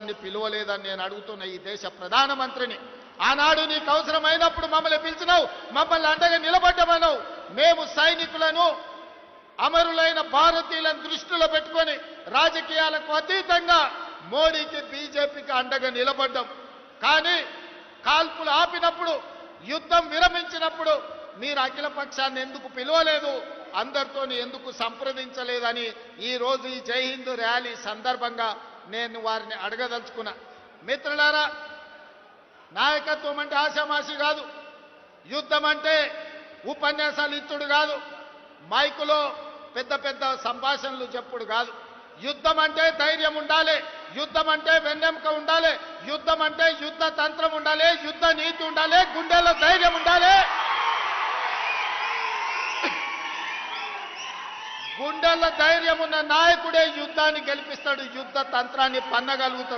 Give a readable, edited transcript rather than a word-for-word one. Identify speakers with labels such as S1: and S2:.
S1: పిలువలేదని నేను అడుగుతున్న ఈ దేశ ప్రధానమంత్రిని. ఆనాడు నీకు అవసరమైనప్పుడు మమ్మల్ని పిలిచినావు, మమ్మల్ని అండగా నిలబడ్డమన్నావు. మేము సైనికులను, అమరులైన భారతీయులను దృష్టిలో పెట్టుకొని రాజకీయాలకు అతీతంగా మోడీకి, బీజేపీకి అండగా నిలబడ్డాం. కానీ కాల్పులు ఆపినప్పుడు, యుద్ధం విరమించినప్పుడు మీరు అఖిల పక్షాన్ని ఎందుకు పిలవలేదు, అందరితో ఎందుకు సంప్రదించలేదని ఈ రోజు ఈ జై హింద్ ర్యాలీ సందర్భంగా నేను వారిని అడగదలుచుకున్నా. మిత్రులారా, నాయకత్వం అంటే ఆశామాషి కాదు, యుద్ధం అంటే ఉపన్యాసాలు ఇచ్చుడు కాదు, మైకులో పెద్ద పెద్ద సంభాషణలు చెప్పుడు కాదు. యుద్ధం అంటే ధైర్యం ఉండాలి, యుద్ధం అంటే వెన్నెముక ఉండాలి, యుద్ధం అంటే యుద్ధ తంత్రం ఉండాలి, యుద్ధ నీతి ఉండాలి, గుండెల్లో ధైర్యం ఉండాలి. గుండెల్లో ధైర్యం ఉన్న నాయకుడే యుద్ధాన్ని గెలిపిస్తాడు, యుద్ధ తంత్రాన్ని పన్నగలుగుతాడు.